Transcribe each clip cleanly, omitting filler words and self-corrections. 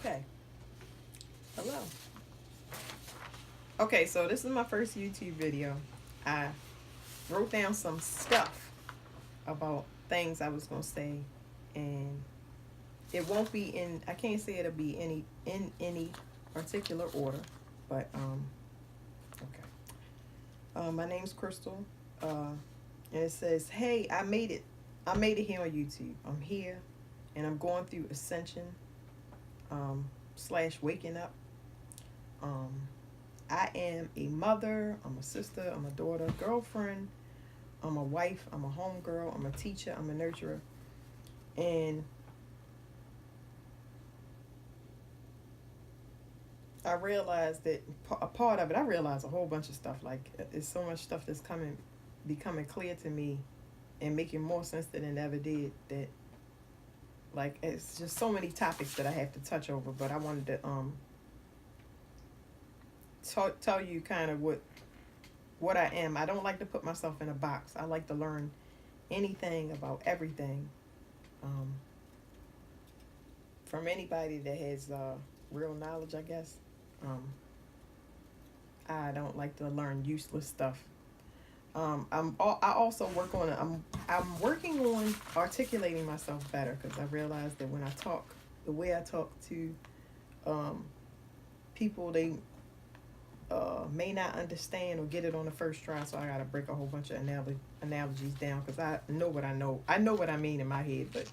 Okay. Hello. Okay, so this is my first YouTube video. I wrote down some stuff about things I was gonna say, and it won't be in. I can't say it'll be any particular order, but okay. My name's Crystal, and it says, "Hey, I made it. I made it here on YouTube. I'm here, and I'm going through ascension, slash waking up. Um, I am a mother, I'm a sister, I'm a daughter, girlfriend, I'm a wife, I'm a homegirl, I'm a teacher, I'm a nurturer. And I realized that a part of it, I realized a whole bunch of stuff. Like, it's so much stuff that's becoming clear to me and making more sense than it ever did. That, like, it's just so many topics that I have to touch over. But I wanted to tell you kind of what I am. I don't like to put myself in a box. I like to learn anything about everything from anybody that has real knowledge, I guess. I don't like to learn useless stuff. I also work on I'm working on articulating myself better, because I realize that when I talk, the way I talk to people, they may not understand or get it on the first try. So I gotta break a whole bunch of analogies down, because I know what I know. I know what I mean in my head, but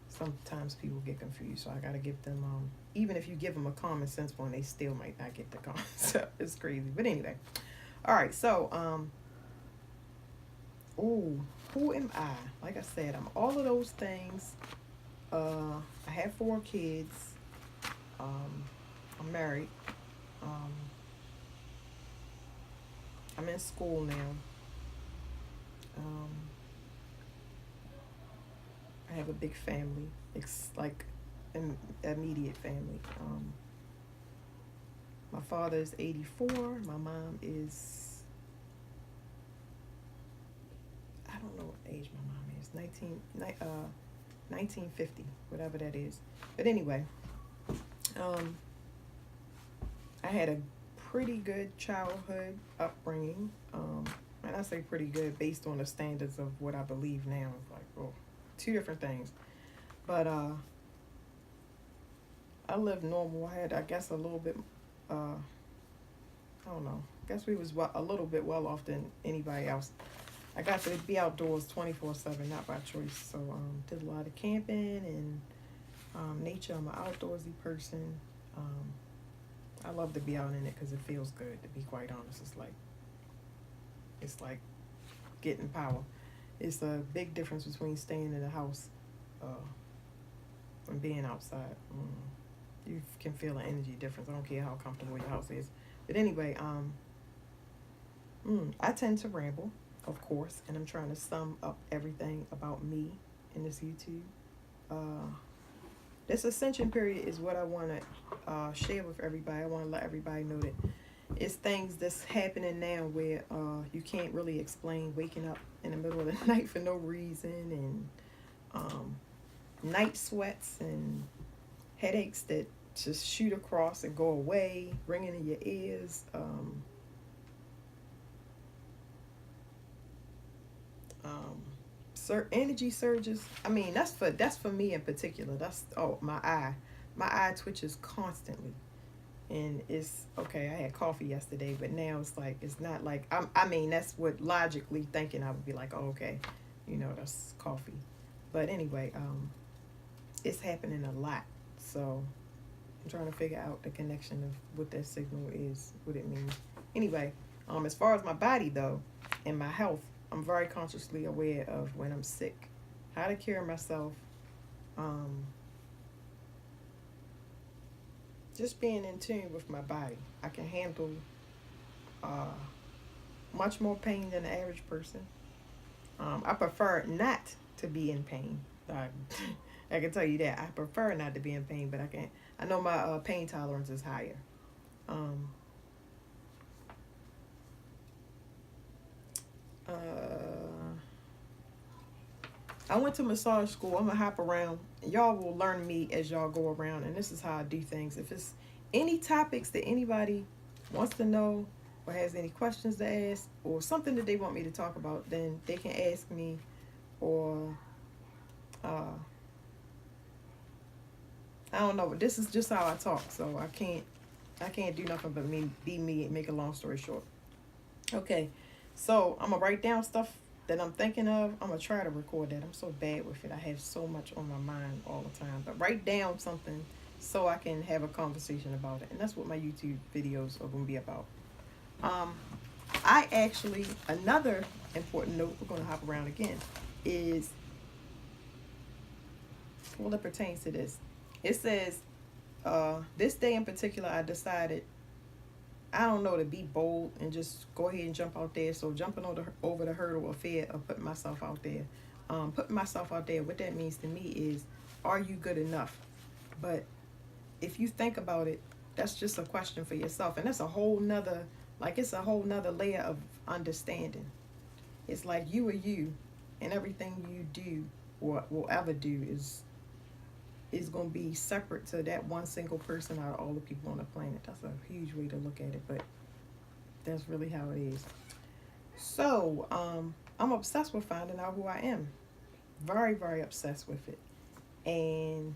sometimes people get confused. So I gotta give them even if you give them a common sense one, they still might not get the concept. It's crazy, but anyway. All right, so who am I? Like I said, I'm all of those things. I have 4 kids. I'm married. I'm in school now. I have a big family. It's like an immediate family. My father is 84. My mom is, I don't know what age my mom is. 1950, whatever that is. But anyway, I had a pretty good childhood upbringing. And I say pretty good based on the standards of what I believe now. It's like, oh, 2 different things. But I lived normal. I had, I guess, a little bit, I don't know. I guess we was a little bit well off than anybody else. I got to be outdoors 24/7, not by choice. So did a lot of camping and nature. I'm an outdoorsy person. I love to be out in it because it feels good, to be quite honest. It's like getting power. It's a big difference between staying in the house and being outside. You can feel an energy difference. I don't care how comfortable your house is. But anyway, I tend to ramble, of course, and I'm trying to sum up everything about me in this YouTube. This ascension period is what I want to share with everybody. I want to let everybody know that it's things that's happening now where you can't really explain waking up in the middle of the night for no reason, and night sweats and headaches that just shoot across and go away, ringing in your ears. Energy surges. I mean, that's for me in particular. That's my eye twitches constantly, and it's okay. I had coffee yesterday, but now it's like it's not like I mean, that's what logically thinking I would be like, oh, okay, that's coffee. But anyway, it's happening a lot, so I'm trying to figure out the connection of what that signal is, what it means. Anyway, as far as my body though, and my health, I'm very consciously aware of when I'm sick, how to care of myself, just being in tune with my body. I can handle much more pain than the average person. I prefer not to be in pain. I can tell you that. I prefer not to be in pain, but I know my pain tolerance is higher. I went to massage school. I'm gonna hop around y'all will learn me as y'all go around, and this is how I do things. If it's any topics that anybody wants to know or has any questions to ask or something that they want me to talk about, then they can ask me, or I don't know, but this is just how I talk, so I can't do nothing but be me and make a long story short. Okay, so I'm gonna write down stuff that I'm thinking of. I'm gonna try to record that. I'm so bad with it. I have so much on my mind all the time. But write down something so I can have a conversation about it. And that's what my YouTube videos are gonna be about. I actually, another important note, we're gonna hop around again, is, well, it pertains to this. It says, this day in particular, I decided, I don't know, to be bold and just go ahead and jump out there. So jumping over the hurdle of fear of putting myself out there. Putting myself out there, what that means to me is, are you good enough? But if you think about it, that's just a question for yourself. And that's a whole nother, it's a whole nother layer of understanding. It's like you are you, and everything you do or will ever do is going to be separate to that one single person out of all the people on the planet. That's a huge way to look at it, but that's really how it is. So, I'm obsessed with finding out who I am. Very, very obsessed with it. And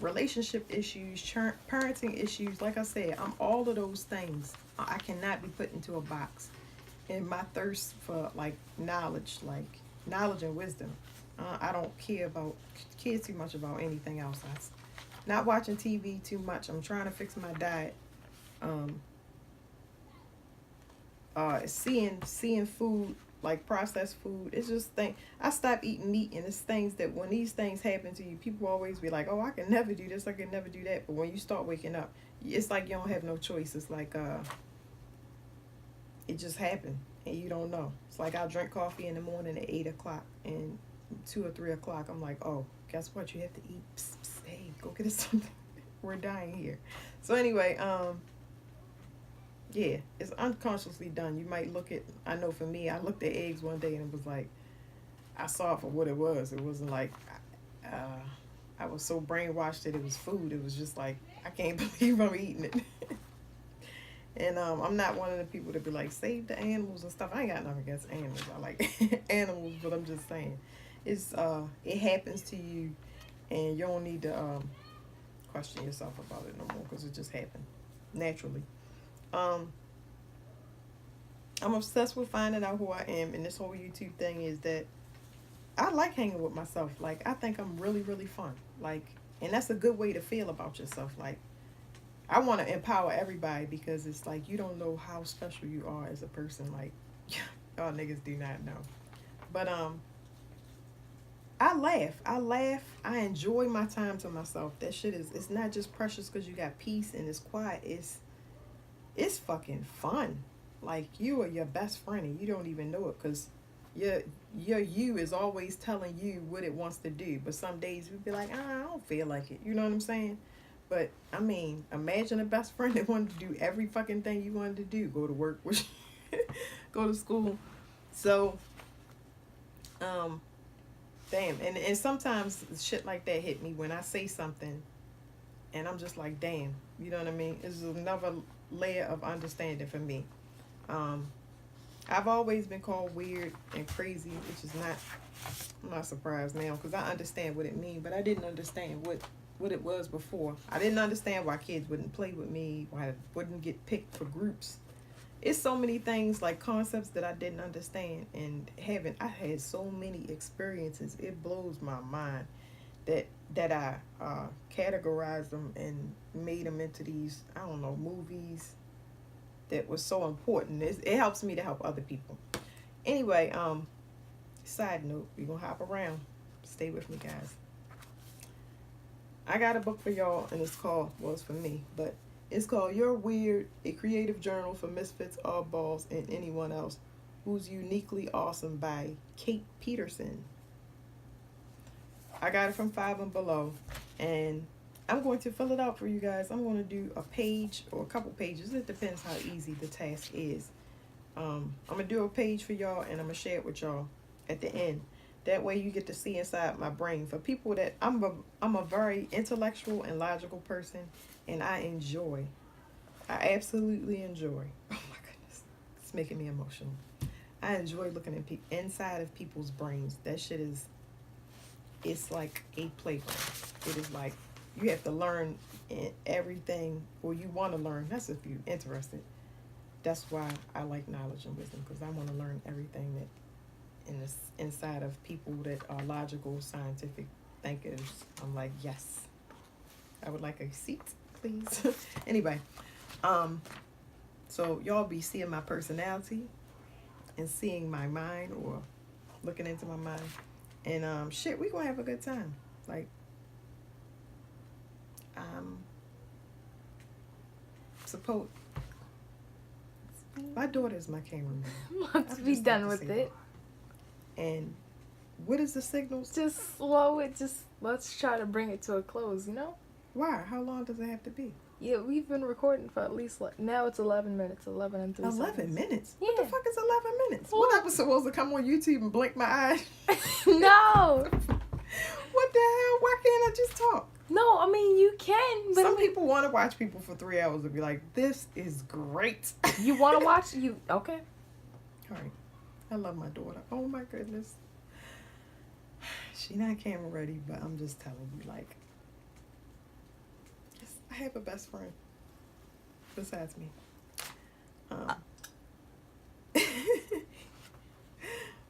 relationship issues, parenting issues, like I said, I'm all of those things. I cannot be put into a box. And my thirst for, knowledge and wisdom. I don't care too much about anything else. I'm not watching TV too much. I'm trying to fix my diet. Seeing food, processed food. It's just I stopped eating meat, and it's things that when these things happen to you, people always be like, "Oh, I can never do this. I can never do that." But when you start waking up, it's like you don't have no choice. It's like it just happened, and you don't know. It's like I'll drink coffee in the morning at 8 o'clock, and 2 or 3 o'clock, I'm like, oh, guess what? You have to eat. Psst, psst, hey, go get us something. We're dying here. So anyway, yeah, it's unconsciously done. You might I know for me, I looked at eggs one day and it was like, I saw it for what it was. It wasn't like, I was so brainwashed that it was food. It was just like, I can't believe I'm eating it. And I'm not one of the people to be like, save the animals and stuff. I ain't got nothing against animals. I like animals, but I'm just saying. It happens to you, and you don't need to question yourself about it no more, because it just happened naturally. I'm obsessed with finding out who I am, and this whole YouTube thing is that I like hanging with myself. I think I'm really, really fun. And that's a good way to feel about yourself. I want to empower everybody, because it's like you don't know how special you are as a person. Y'all niggas do not know. But I laugh. I enjoy my time to myself. That shit it's not just precious because you got peace and it's quiet. It's fucking fun. You are your best friend and you don't even know it, because your you is always telling you what it wants to do. But some days you'd be like, I don't feel like it. You know what I'm saying? But I mean, imagine a best friend that wanted to do every fucking thing you wanted to do. Go to work, go to school. So, damn. And sometimes shit like that hit me when I say something and I'm just like, damn. You know what I mean? It's another layer of understanding for me. I've always been called weird and crazy, which is I'm not surprised now, because I understand what it means, but I didn't understand what it was before. I didn't understand why kids wouldn't play with me, why I wouldn't get picked for groups. It's so many things, concepts that I didn't understand, and I had so many experiences. It blows my mind that I categorized them and made them into these, I don't know, movies that was so important. It helps me to help other people. Anyway, side note, we're gonna hop around. Stay with me, guys. I got a book for y'all, and it's for me, but it's called You're Weird, a creative journal for misfits, oddballs, and anyone else who's uniquely awesome, by Kate Peterson. I got it from Five and Below, and I'm going to fill it out for you guys. I'm going to do a page or a couple pages. It depends how easy the task is. I'm going to do a page for y'all, and I'm going to share it with y'all at the end. That way you get to see inside my brain. For people that I'm a very intellectual and logical person, and I absolutely enjoy. Oh my goodness, it's making me emotional. I enjoy looking at inside of people's brains. That shit it's like a playground. It is like you have to learn everything, or you want to learn. That's if you're interested. That's why I like knowledge and wisdom, because I want to learn everything that inside of people that are logical, scientific thinkers. I'm like, yes, I would like a seat, please. Anyway, so y'all be seeing my personality and seeing my mind, or looking into my mind, and shit, we gonna have a good time. Like, suppose my daughter is my cameraman. Let's be done with it. And what is the signals? Just slow it. Let's try to bring it to a close, Why? How long does it have to be? Yeah, we've been recording for at least, now it's 11 minutes, 11 and 3 seconds. 11 minutes? Yeah. What the fuck is 11 minutes? What, I was supposed to come on YouTube and blink my eyes? No. What the hell? Why can't I just talk? No, I mean, you can. But Some people want to watch people for 3 hours and be like, this is great. You want to watch? Okay. All right. I love my daughter. Oh my goodness. She not camera ready, but I'm just telling you, like, I have a best friend besides me.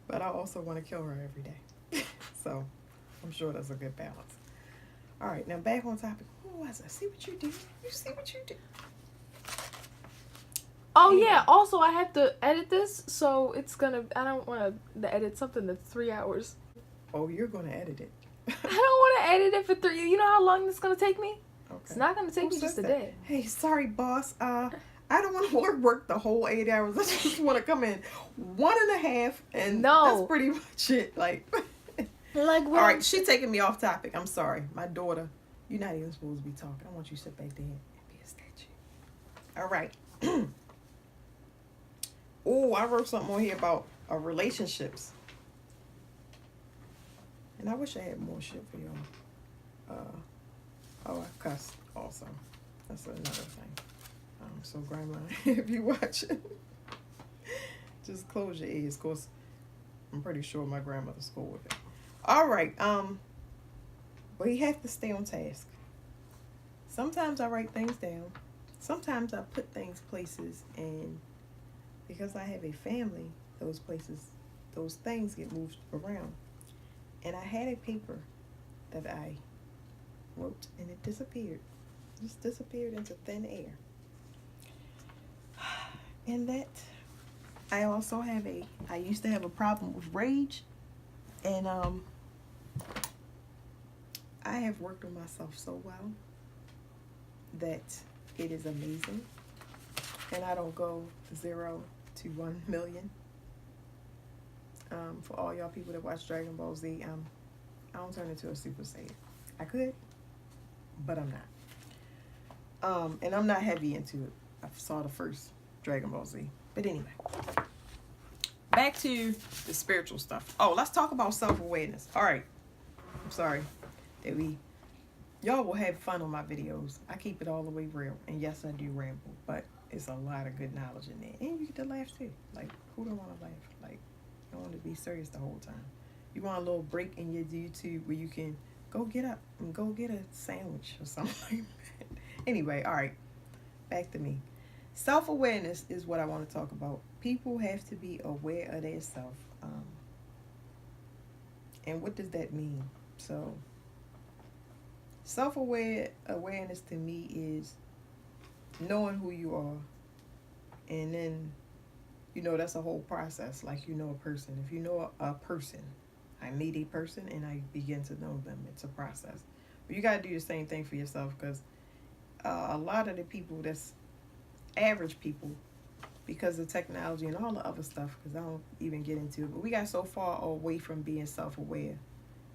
But I also want to kill her every day. So I'm sure that's a good balance. All right, now back on topic. Who was I? See what you did? You see what you did? Oh, yeah. Also, I have to edit this, so I don't want to edit something that's 3 hours. Oh, you're going to edit it. I don't want to edit it for 3. You know how long this is going to take me? Okay. It's not going to take me just a day. Hey, sorry, boss. I don't want to work the whole 8 hours. I just want to come in 1.5, and that's pretty much it. Like what? All right, she's taking me off topic. I'm sorry. My daughter, you're not even supposed to be talking. I want you to sit back there and be a statue. All right. Oh, I wrote something on here about relationships. And I wish I had more shit for y'all. I cuss also. That's another thing. So grandma, if you watching, just close your ears. Of course, I'm pretty sure my grandmother's cool with it. All right. But you have to stay on task. Sometimes I write things down. Sometimes I put places, and because I have a family, those things get moved around. And I had a paper that I wrote, and it disappeared. Just disappeared into thin air. And that, I also I used to have a problem with rage, and I have worked on myself so well that it is amazing. And I don't go 0 to 1 million. For all y'all people that watch Dragon Ball Z, I don't turn into a Super Saiyan. I could, but I'm not. And I'm not heavy into it. I saw the first Dragon Ball Z. But anyway, back to the spiritual stuff. Oh, let's talk about self-awareness. All right. I'm sorry that y'all will have fun on my videos. I keep it all the way real. And yes, I do ramble, but it's a lot of good knowledge in there. And you get to laugh too. Like, who don't want to laugh? Like, you want to be serious the whole time. You want a little break in your YouTube where you can go get up and go get a sandwich or something like that. Anyway, all right. Back to me. Self-awareness is what I want to talk about. People have to be aware of their self. And what does that mean? So, awareness to me is knowing who you are. And then, that's a whole process. Like, a person. If you know a person, I meet a person and I begin to know them. It's a process. But you got to do the same thing for yourself, because a lot of the people that's average people, because of technology and all the other stuff, because I don't even get into it, but we got so far away from being self-aware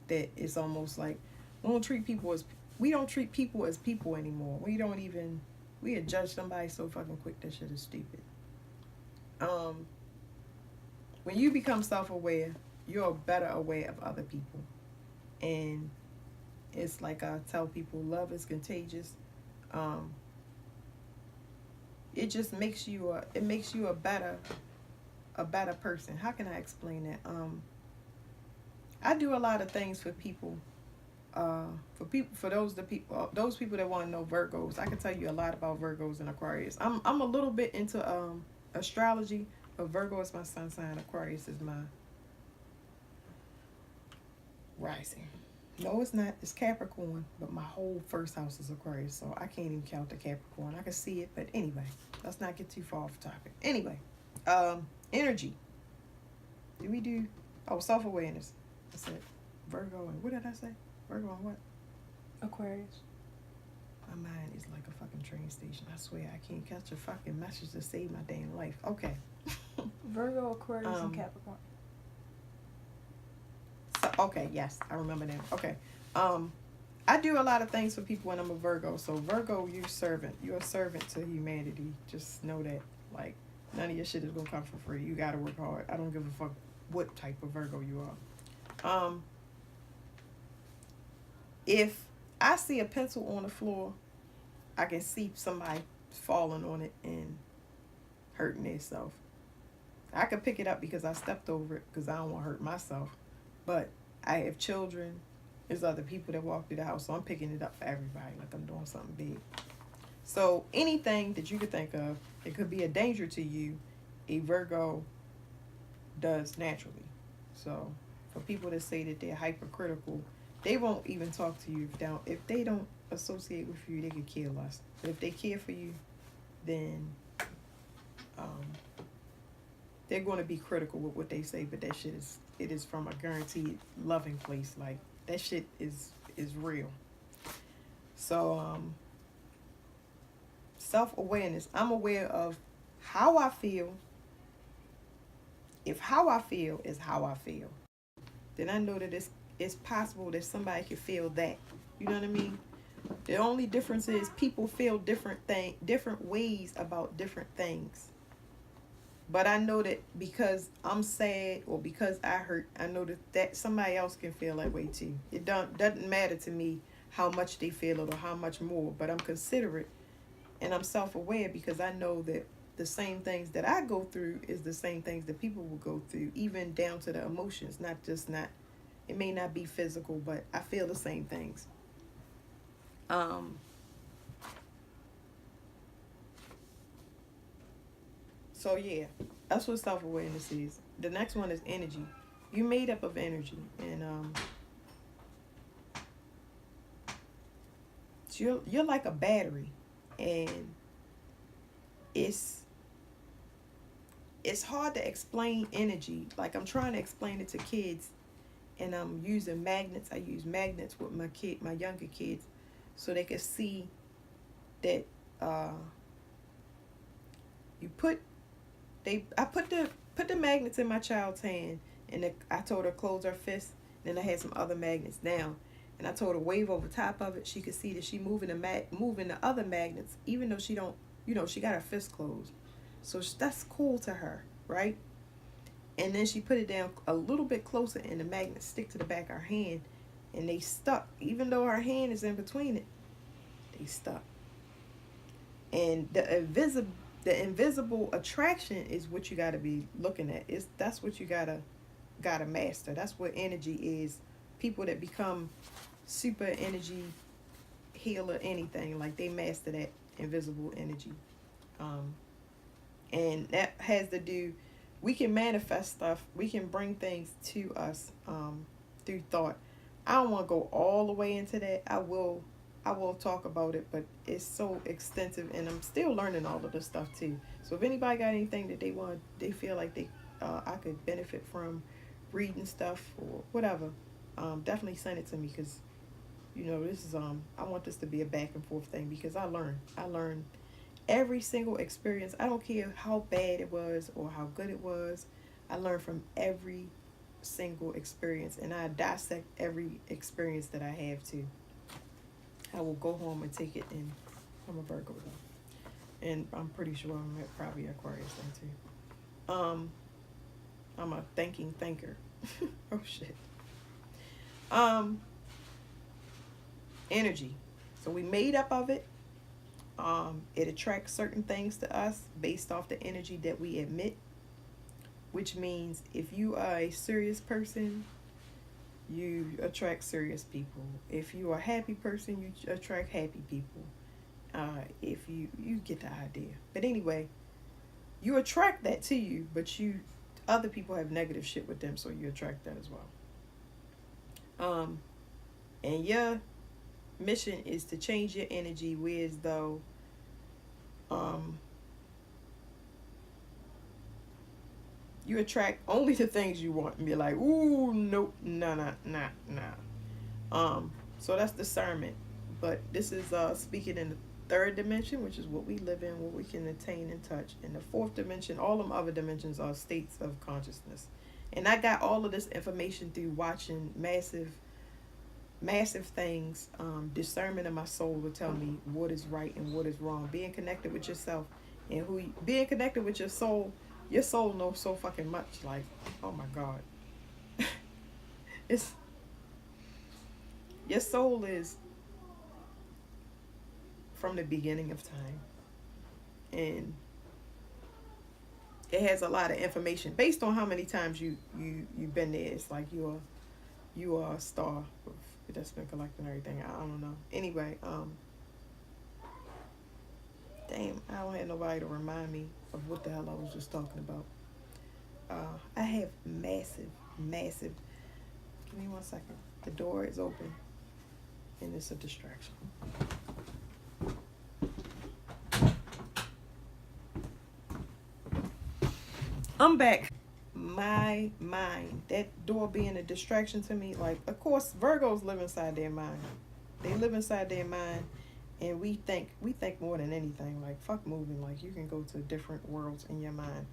that it's almost like we don't treat people as people anymore. We judge somebody so fucking quick. That shit is stupid. When you become self-aware, you're better aware of other people. And it's like I tell people, love is contagious. Um, it just makes you a better person. How can I explain that? I do a lot of things for people. For those people that want to know Virgos, I can tell you a lot about Virgos and Aquarius. I'm a little bit into astrology, but Virgo is my sun sign. Aquarius is my rising. No, it's not. It's Capricorn, but my whole first house is Aquarius, so I can't even count the Capricorn. I can see it, but anyway, let's not get too far off topic. Anyway, energy. Do we do? Oh, self-awareness. I said Virgo and what did I say? Virgo and what? Aquarius. My mind is like a fucking train station. I swear I can't catch a fucking message to save my damn life. Okay. Virgo, Aquarius, and Capricorn. So, okay, yes, I remember that. Okay. I do a lot of things for people when I'm a Virgo. So Virgo, you're servant. You're a servant to humanity. Just know that. Like, none of your shit is gonna come for free. You gotta work hard. I don't give a fuck what type of Virgo you are. If I see a pencil on the floor, I can see somebody falling on it and hurting themselves. I can pick it up because I stepped over it because I don't want to hurt myself. But I have children. There's other people that walk through the house, so I'm picking it up for everybody like I'm doing something big. So anything that you could think of, it could be a danger to you, a Virgo does naturally. So for people that say that they're hypercritical, they won't even talk to you if they don't associate with you. They could care less. But if they care for you, then they're going to be critical with what they say. But that shit is from a guaranteed loving place. Like that shit is real. So self-awareness. I'm aware of how I feel. If how I feel is how I feel, then I know that it's possible that somebody can feel that. You know what I mean? The only difference is people feel different ways about different things. But I know that because I'm sad or because I hurt, I know that somebody else can feel that way too. It doesn't matter to me how much they feel it or how much more, but I'm considerate and I'm self-aware because I know that the same things that I go through is the same things that people will go through, even down to the emotions, it may not be physical, but I feel the same things. So yeah, that's what self-awareness is. The next one is energy. You're made up of energy, and so you're like a battery, and it's hard to explain energy. Like I'm trying to explain it to kids, and I'm using magnets. I use magnets with my younger kids, so they can see that I put the magnets in my child's hand, and I told her close her fist. Then I had some other magnets down, and I told her wave over top of it. She could see that she moving the other magnets, even though she don't. She got her fist closed, so that's cool to her, right? And then she put it down a little bit closer, and the magnets stick to the back of her hand, and they stuck. Even though her hand is in between it, they stuck. And the invisible attraction is what you got to be looking at. That's what you gotta master. That's what energy is. People that become super energy healer, anything, like they master that invisible energy. And that has to do, we can manifest stuff, we can bring things to us through thought. I don't want to go all the way into that. I will talk about it, but it's so extensive, and I'm still learning all of this stuff too. So if anybody got anything that they feel like I could benefit from reading stuff or whatever, definitely send it to me, because this is I want this to be a back and forth thing, because I learn every single experience. I don't care how bad it was or how good it was. I learn from every single experience, and I dissect every experience that I have too. I will go home and take it, and I'm a Virgo though, and I'm pretty sure I'm probably Aquarius then too. I'm a thinker. Oh shit. Energy. So we made up of it. It attracts certain things to us based off the energy that we emit, which means if you are a serious person, you attract serious people. If you are a happy person, you attract happy people. If you get the idea. But anyway, you attract that to you, but other people have negative shit with them, so you attract that as well. And your mission is to change your energy, whereas though you attract only the things you want and be like, ooh, nope, nah. So that's discernment. But this is speaking in the third dimension, which is what we live in, what we can attain and touch. In the fourth dimension, all them other dimensions are states of consciousness. And I got all of this information through watching massive things. Discernment of my soul will tell me what is right and what is wrong. Being connected with yourself and being connected with your soul. Your soul knows so fucking much. Like, oh my God. Your soul is from the beginning of time. And it has a lot of information based on how many times you've been there. It's like you are a star that's been collecting everything. I don't know. Anyway, damn, I don't have nobody to remind me of what the hell I was just talking about. I have massive. Give me 1 second. The door is open, and it's a distraction. I'm back. My mind, that door being a distraction to me. Like, of course, Virgos live inside their mind. They live inside their mind. And we think more than anything. Like, fuck moving. Like, you can go to different worlds in your mind.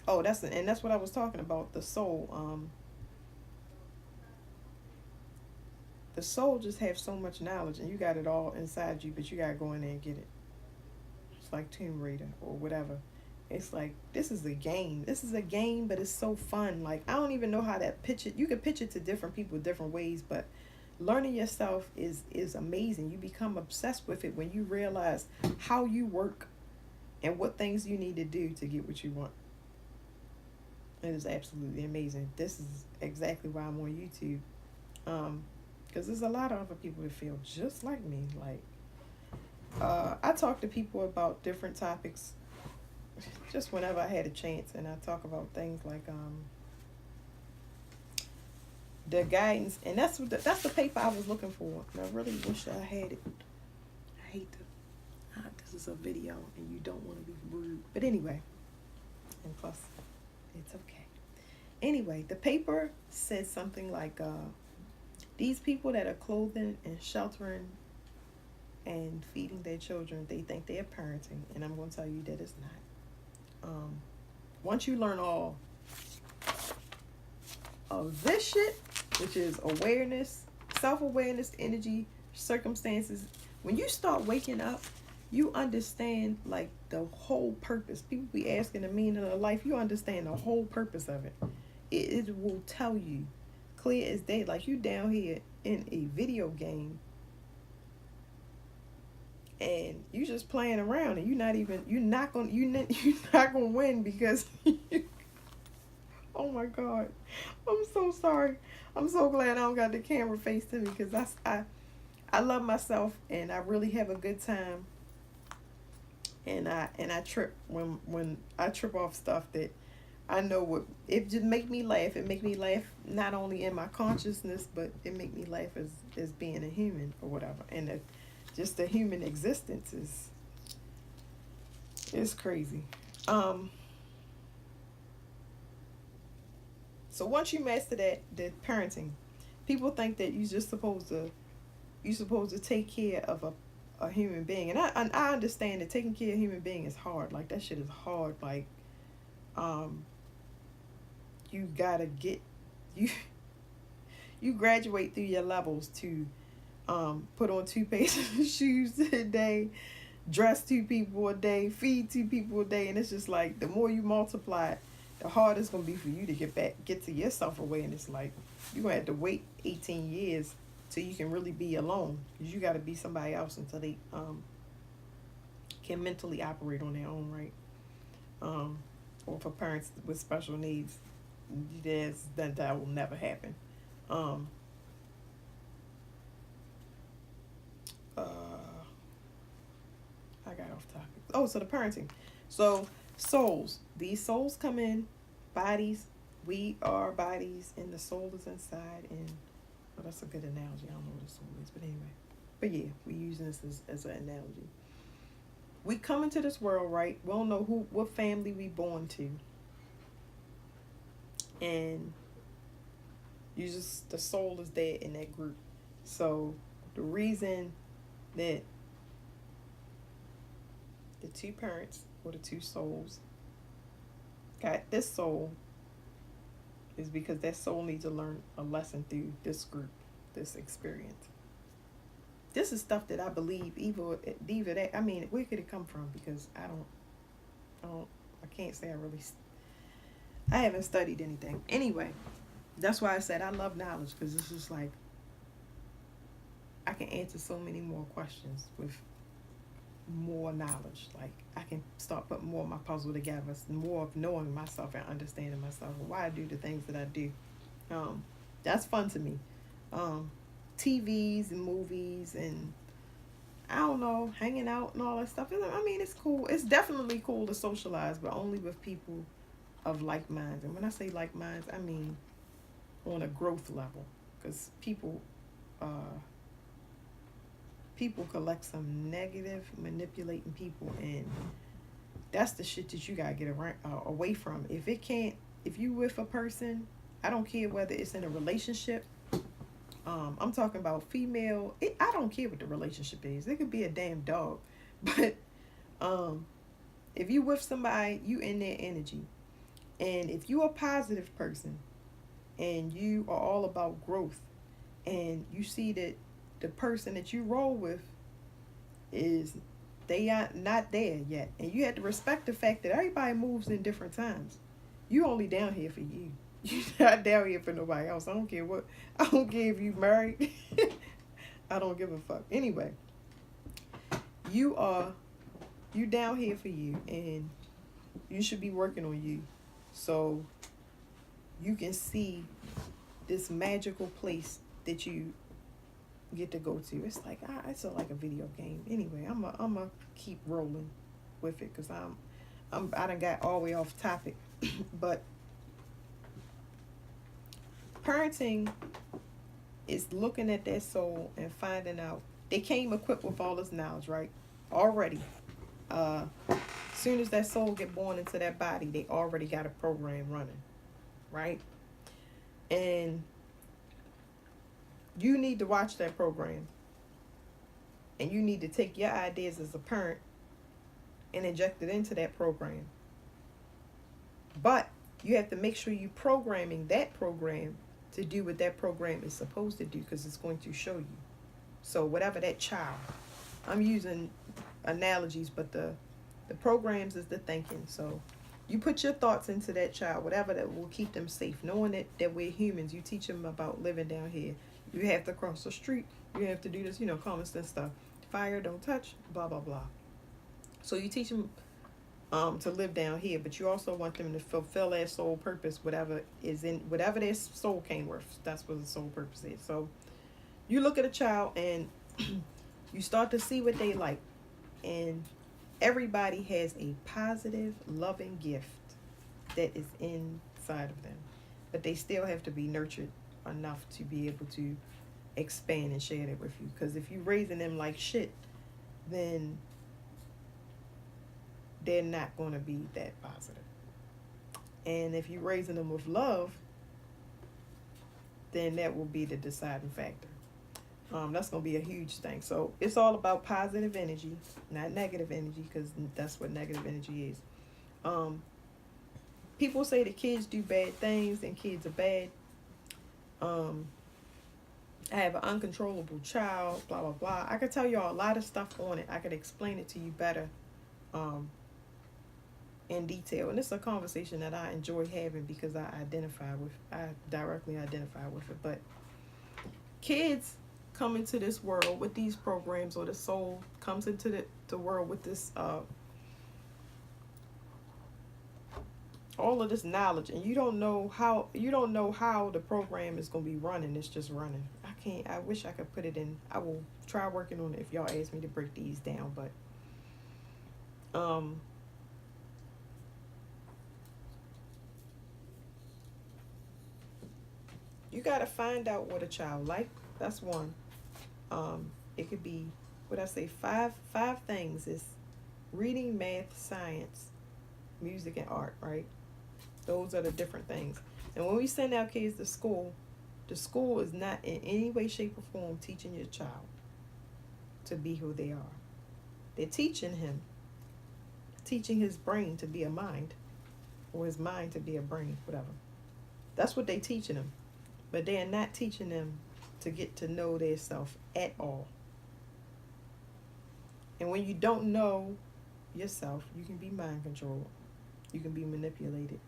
Oh, that's what I was talking about. The soul. The soul just has so much knowledge, and you got it all inside you, but you gotta go in there and get it. It's like Tomb Raider or whatever. It's like, this is a game. This is a game, but it's so fun. Like, I don't even know how to pitch it. You can pitch it to different people different ways, but learning yourself is amazing. You become obsessed with it when you realize how you work and what things you need to do to get what you want. It is absolutely amazing. This is exactly why I'm on YouTube. Because there's a lot of other people that feel just like me. Like, I talk to people about different topics just whenever I had a chance, and I talk about things like the guidance, and that's the paper I was looking for, and I really wish I had it. I hate to. This is a video, and you don't want to be rude, but anyway, and plus, it's okay. Anyway, the paper said something like, these people that are clothing and sheltering and feeding their children, they think they're parenting, and I'm going to tell you that it's not. Once you learn all of this shit, which is awareness, self-awareness, energy, circumstances, when you start waking up, you understand like the whole purpose. People be asking the meaning of life. You understand the whole purpose of it. It will tell you clear as day. Like, you down here in a video game and you just playing around, and you're not gonna win because oh my God, I'm so sorry. I'm so glad I don't got the camera face to me, because I love myself, and I really have a good time, and I trip when I trip off stuff that I know it just make me laugh. It make me laugh not only in my consciousness, but it make me laugh as being a human or whatever. And just the human existence is crazy. So once you master the parenting, people think that you're supposed to take care of a human being, and I understand that taking care of a human being is hard. Like, that shit is hard. Like, you gotta get you graduate through your levels to put on 2 pairs of shoes a day, dress 2 people a day, feed 2 people a day, and it's just like, the more you multiply it, the harder it's gonna be for you to get to your self awareness. Like you're gonna have to wait 18 years till you can really be alone, because you got to be somebody else until they can mentally operate on their own, right? Or for parents with special needs, that will never happen. Um, uh, I got off topic. Oh, so the parenting. So souls. These souls come in bodies. We are bodies, and the soul is inside. And well, that's a good analogy. I don't know what a soul is, but anyway. But yeah, we're using this as an analogy. We come into this world, right? We don't know what family we born to, and the soul is there in that group. So the reason that the two parents or the two souls got this soul is because that soul needs to learn a lesson through this group, this experience. This is stuff that I believe either that, I mean, where could it come from? Because I can't say I haven't studied anything. Anyway, that's why I said I love knowledge, because it's just like I can answer so many more questions with more knowledge. Like I can start putting more of my puzzle together, more of knowing myself and understanding myself, and why I do the things that I do. That's fun to me. TVs and movies and I don't know, hanging out and all that stuff. I mean, it's cool. It's definitely cool to socialize, but only with people of like minds. And when I say like minds, I mean on a growth level, because people collect some negative, manipulating people, and that's the shit that you gotta get away from. If you with a person, I don't care whether it's in a relationship. I'm talking about female. I don't care what the relationship is. It could be a damn dog, but if you with somebody, you in their energy, and if you a positive person, and you are all about growth, and you see that the person that you roll with they are not there yet, and you have to respect the fact that everybody moves in different times. You only down here for you. You're not down here for nobody else. I don't care if you married. I don't give a fuck. Anyway, you down here for you, and you should be working on you, so you can see this magical place that you get to go to. It's like it's like a video game. Anyway, I'm a keep rolling with it, because I done got all the way off topic, but parenting is looking at their soul and finding out they came equipped with all this knowledge, right? Already. Soon as that soul get born into that body, they already got a program running, right? And you need to watch that program, and you need to take your ideas as a parent and inject it into that program. But you have to make sure you programming that program to do what that program is supposed to do, because it's going to show you. So whatever that child, I'm using analogies, but the programs is the thinking. So you put your thoughts into that child, whatever that will keep them safe, knowing that we're humans. You teach them about living down here. You have to cross the street. You have to do this, common sense stuff. Fire, don't touch, blah, blah, blah. So you teach them to live down here, but you also want them to fulfill their soul purpose, whatever their soul came with. That's what the soul purpose is. So you look at a child and you start to see what they like, and everybody has a positive, loving gift that is inside of them, but they still have to be nurtured enough to be able to expand and share that with you. Because if you're raising them like shit, then they're not going to be that positive. And if you're raising them with love, then that will be the deciding factor. That's going to be a huge thing. So it's all about positive energy, not negative energy, because that's what negative energy is. People say that kids do bad things and kids are bad. I have an uncontrollable child, blah, blah, blah. I could tell y'all a lot of stuff on it. I could explain it to you better in detail. And it's a conversation that I enjoy having because I directly identify with it. But kids come into this world with these programs, or the soul comes into the world with this all of this knowledge, and you don't know how the program is going to be running. It's just running. I wish I could put it in. I will try working on it if y'all ask me to break these down. But you got to find out what a child like. That's one. It could be, what I say, five things is reading, math, science, music, and art, right? Those are the different things. And when we send our kids to school, the school is not in any way, shape, or form teaching your child to be who they are. They're teaching his brain to be a mind, or his mind to be a brain, whatever. That's what they're teaching him. But they're not teaching them to get to know their self at all. And when you don't know yourself, you can be mind controlled. You can be manipulated.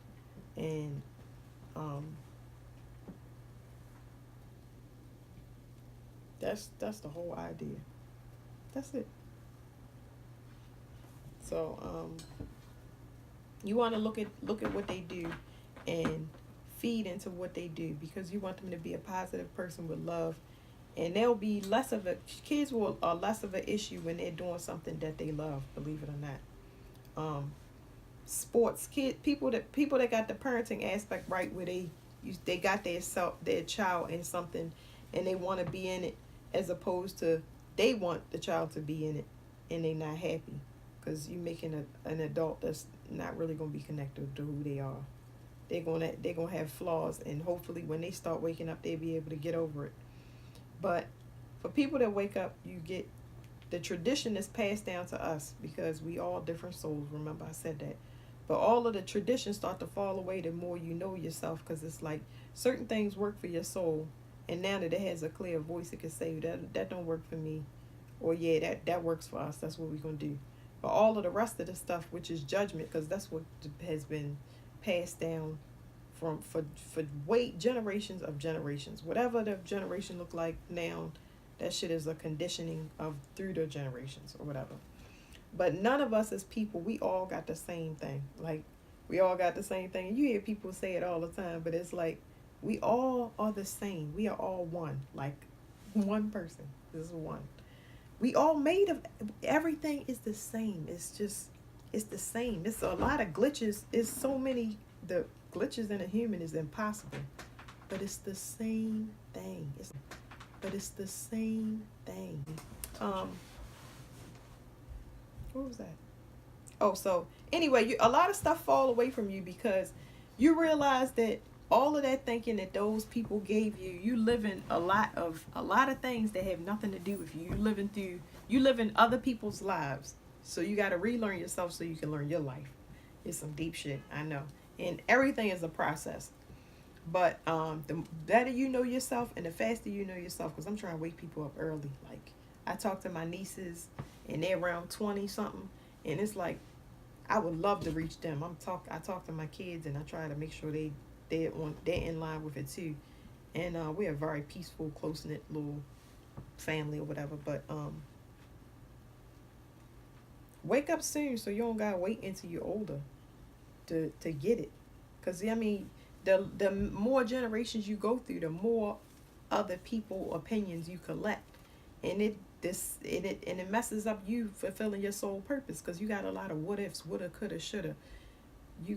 And that's the whole idea. That's it. So you want to look at what they do and feed into what they do, because you want them to be a positive person with love, and they'll be less of a are less of an issue when they're doing something that they love, believe it or not. Sports, people that got the parenting aspect right, where they got their child in something and they want to be in it, as opposed to they want the child to be in it and they not happy, because you making an adult that's not really going to be connected to who they are. They're gonna have flaws, and hopefully when they start waking up, they'll be able to get over it. But for people that wake up, you get the tradition is passed down to us, because we all different souls. Remember, I said that. But all of the traditions start to fall away the more you know yourself, because it's like certain things work for your soul, and now that it has a clear voice, it can say that don't work for me, or yeah, that works for us. That's what we're gonna do. But all of the rest of the stuff, which is judgment, because that's what has been passed down for generations of generations. Whatever the generation look like now, that shit is a conditioning of through the generations or whatever. But none of us as people, we all got the same thing. Like, we all got the same thing. And you hear people say it all the time, but it's like we all are the same. We are all one. Like one person. This is one. We all made of, everything is the same. It's the same. It's a lot of glitches. It's so many, the glitches in a human is impossible. But it's the same thing. It's the same thing. What was that? Oh, so anyway, a lot of stuff fall away from you, because you realize that all of that thinking that those people gave you, you live in a lot of things that have nothing to do with you. You live in other people's lives. So you got to relearn yourself so you can learn your life. It's some deep shit, I know. And everything is a process. But the better you know yourself and the faster you know yourself, because I'm trying to wake people up early. Like, I talk to my nieces and they're around 20 something, and it's like I would love to reach them. I talk to my kids and I try to make sure they're in line with it too. And we're a very peaceful, close-knit little family or whatever. But wake up soon, so you don't gotta wait until you're older to get it. Because I mean, the more generations you go through, the more other people opinions you collect, and it messes up you fulfilling your soul purpose, because you got a lot of what ifs, woulda, coulda, shoulda. You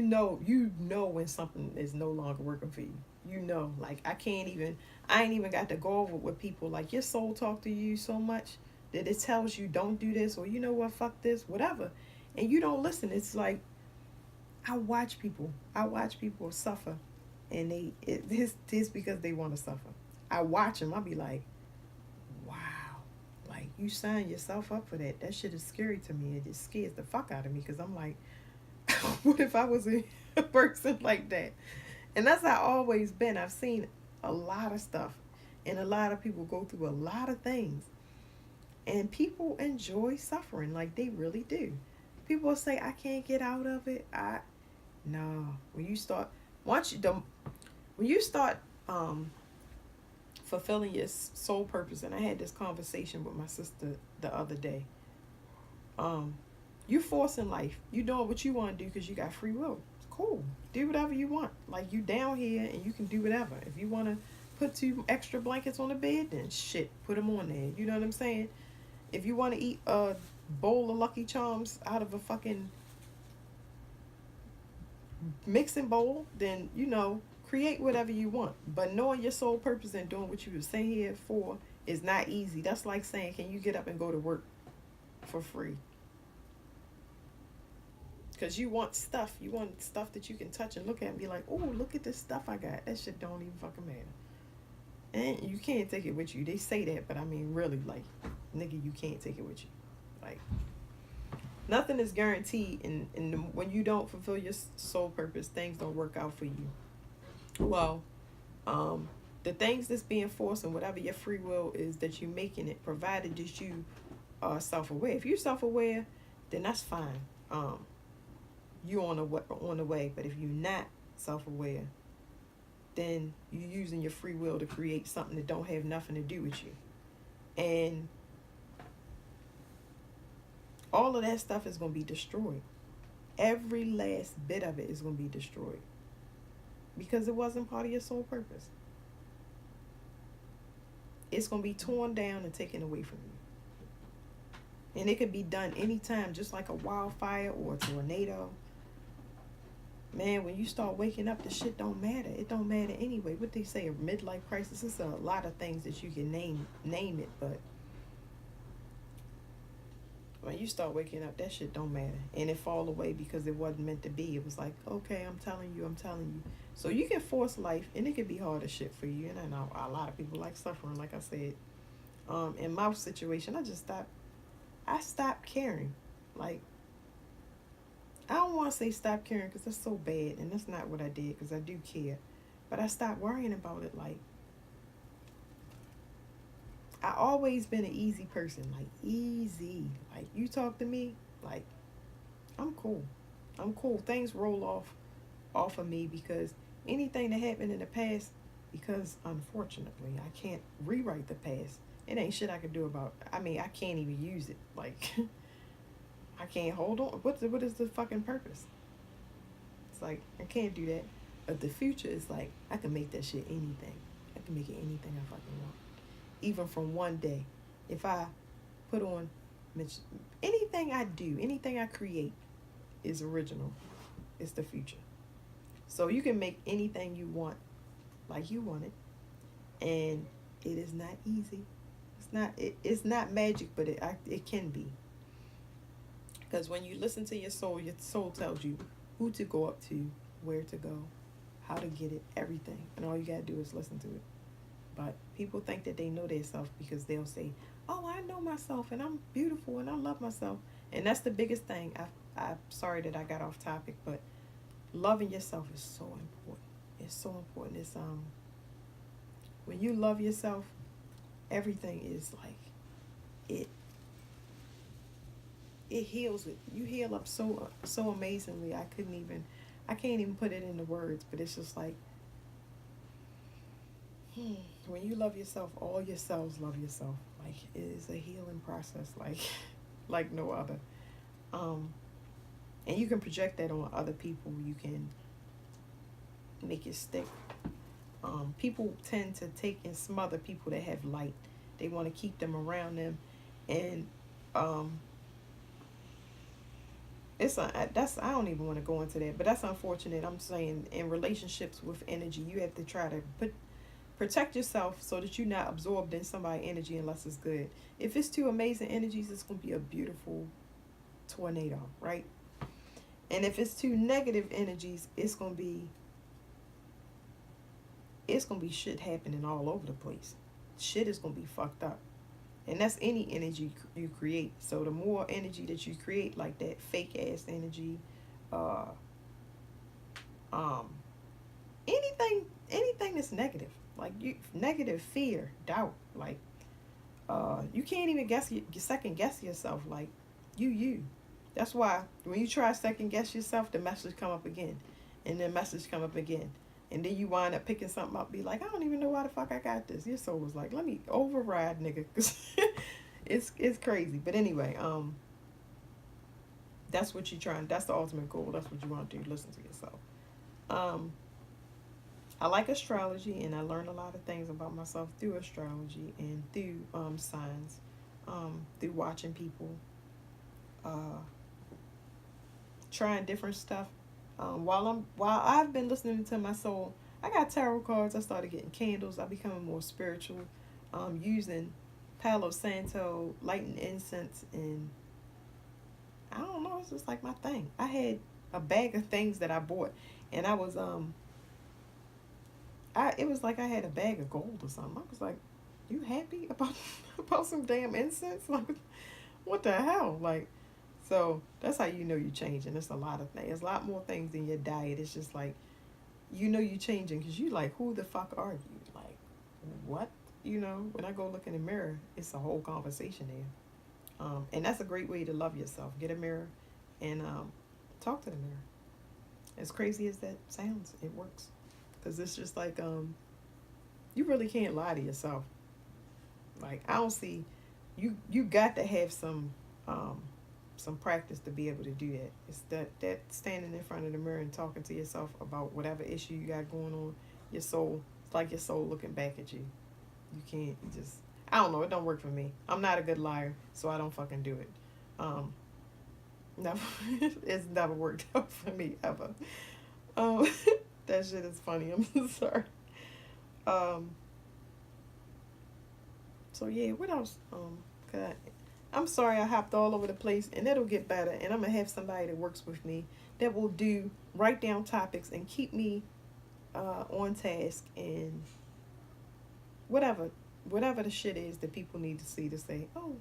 know when something is no longer working for you. You know, like I ain't even got to go over with people. Like, your soul talk to you so much that it tells you don't do this, or you know what, fuck this, whatever, and you don't listen. It's like I watch people suffer, and it's because they want to suffer. I watch them. I'll be like, wow, like you signed yourself up for that. That shit is scary to me. It just scares the fuck out of me, because I'm like, what if I was a person like that? And that's how I've always been. I've seen a lot of stuff, and a lot of people go through a lot of things, and people enjoy suffering, like they really do. People will say I can't get out of it. No. When you start, when you start fulfilling your soul purpose, and I had this conversation with my sister the other day. You forcing life. You doing what you want to do because you got free will. It's cool. Do whatever you want. Like, you down here and you can do whatever. If you want to put 2 extra blankets on the bed, then shit, put them on there. You know what I'm saying? If you want to eat a bowl of Lucky Charms out of a fucking mixing bowl, then, create whatever you want. But knowing your soul purpose and doing what you were saying here for is not easy. That's like saying, can you get up and go to work for free? Because you want stuff. You want stuff that you can touch and look at and be like, oh, look at this stuff I got. That shit don't even fucking matter. And you can't take it with you. They say that, but I mean, really, like, nigga, you can't take it with you. Like, nothing is guaranteed. And when you don't fulfill your soul purpose, things don't work out for you. Well, the things that's being forced and whatever your free will is that you're making it, provided that you are self-aware. If you're self-aware, then that's fine. You on the way. But if you're not self-aware, then you're using your free will to create something that don't have nothing to do with you. And all of that stuff is going to be destroyed. Every last bit of it is going to be destroyed. Because it wasn't part of your soul purpose. It's going to be torn down and taken away from you. And it can be done anytime, just like a wildfire or a tornado. Man, when you start waking up, the shit don't matter. It don't matter anyway. What they say, a midlife crisis, it's a lot of things that you can name it, but when you start waking up, that shit don't matter. And it fall away because it wasn't meant to be. It was like, okay, I'm telling you. So you can force life, and it can be hard as shit for you. And I know a lot of people like suffering, like I said. In my situation, I stopped caring. Like, I don't want to say stop caring because that's so bad, and that's not what I did, because I do care. But I stopped worrying about it. Like, I always been an easy person, like easy. Like, you talk to me, like, I'm cool. Things roll off of me, because anything that happened in the past, because unfortunately I can't rewrite the past. It ain't shit I can do about it. I mean, I can't even use it. Like, I can't hold on. What is the fucking purpose? It's like, I can't do that. But the future is like, I can make that shit anything. I can make it anything I fucking want. Even from one day. If I put on, anything I do, anything I create is original. It's the future. So you can make anything you want like you want it. And it is not easy. It's not magic, but it can be. Because when you listen to your soul tells you who to go up to, where to go, how to get it, everything. And all you got to do is listen to it. But people think that they know themselves because they'll say, oh, I know myself and I'm beautiful and I love myself. And that's the biggest thing. I'm sorry that I got off topic, but loving yourself is so important. It's so important. It's when you love yourself, everything is like it heals it. You heal up so amazingly. I can't even put it into words, but it's just like, when you love yourself, all your cells love yourself. Like, it is a healing process, like no other. And you can project that on other people. You can make it stick. People tend to take and smother people that have light. They want to keep them around them, and I don't even want to go into that, but that's unfortunate. I'm saying in relationships with energy, you have to try to protect yourself so that you're not absorbed in somebody's energy unless it's good. If it's two amazing energies, it's going to be a beautiful tornado, right? And if it's two negative energies, it's going to be shit happening all over the place. Shit is going to be fucked up. And that's any energy you create. So the more energy that you create, like that fake ass energy, anything that's negative, like negative fear, doubt, like you can't even second guess yourself. Like you, That's why when you try to second guess yourself, the message come up again, and the message come up again, and then you wind up picking something up. Be like, I don't even know why the fuck I got this. Your soul was like, let me override, nigga. It's crazy. But anyway, that's what you trying. That's the ultimate goal. That's what you want to do. Listen to yourself. I like astrology, and I learn a lot of things about myself through astrology and through signs, through watching people, trying different stuff. While I've been listening to my soul, I got tarot cards. I started getting candles. I becoming more spiritual, using Palo Santo, lighting incense, and I don't know. It's just like my thing. I had a bag of things that I bought, and I was it was like I had a bag of gold or something. I was like, you happy about some damn incense? Like, what the hell? Like, so that's how you know you're changing. It's a lot of things. There's a lot more things in your diet. It's just like, you know you're changing because you like, who the fuck are you? Like, what? You know, when I go look in the mirror, it's a whole conversation there. And that's a great way to love yourself. Get a mirror and talk to the mirror. As crazy as that sounds, it works. Because it's just like, you really can't lie to yourself. Like, I don't see, you got to have some practice to be able to do that. It's that standing in front of the mirror and talking to yourself about whatever issue you got going on, your soul, it's like your soul looking back at you. You can't just, I don't know, it don't work for me. I'm not a good liar, so I don't fucking do it. Never, it's never worked out for me, ever. That shit is funny. I'm sorry. So yeah, what else? I'm sorry I hopped all over the place, and it'll get better. And I'm gonna have somebody that works with me that will write down topics and keep me on task and whatever the shit is that people need to see to say, oh,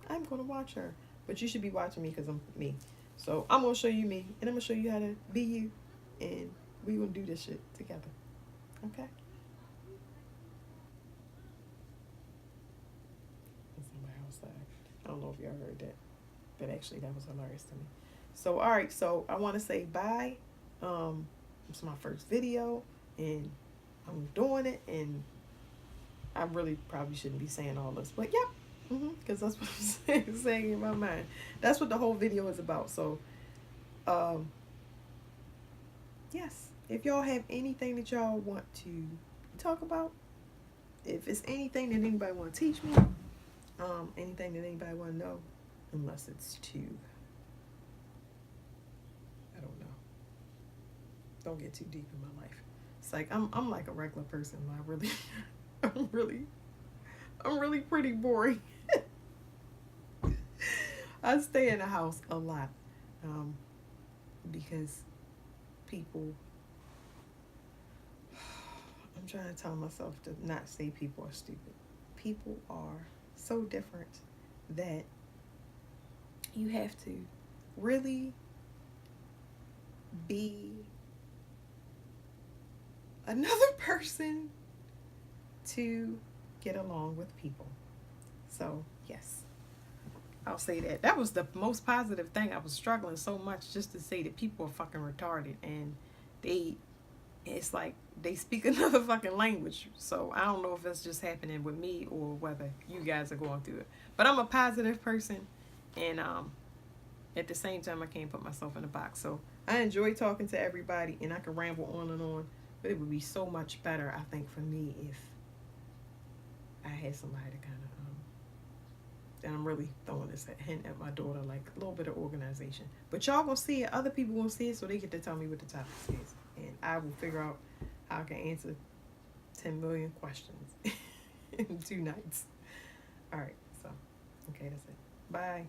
I'm gonna watch her. But you should be watching me because I'm me. So I'm gonna show you me, and I'm gonna show you how to be you, and we gonna do this shit together. Okay? Somebody outside. I don't know if y'all heard that, but actually that was hilarious to me. So all right, so I want to say bye. It's my first video, and I'm doing it, and I really probably shouldn't be saying all this, but yep. Because that's what I'm saying in my mind. That's what the whole video is about. So, yes. If y'all have anything that y'all want to talk about, if it's anything that anybody want to teach me, anything that anybody want to know, unless it's too, I don't know. Don't get too deep in my life. It's like I'm like a regular person. I'm really pretty boring. I stay in the house a lot, because people, I'm trying to tell myself to not say people are stupid. People are so different that you have to really be another person to get along with people. So, yes. I'll say that. That was the most positive thing. I was struggling so much just to say that people are fucking retarded, and it's like they speak another fucking language. So I don't know if that's just happening with me or whether you guys are going through it. But I'm a positive person, and at the same time I can't put myself in a box. So I enjoy talking to everybody, and I can ramble on and on, but it would be so much better, I think, for me if I had somebody to kind of and I'm really throwing this hint at my daughter, like a little bit of organization. But y'all gonna see it, other people gonna see it, so they get to tell me what the topic is. And I will figure out how I can answer 10 million questions in 2 nights. All right, so, okay, that's it. Bye.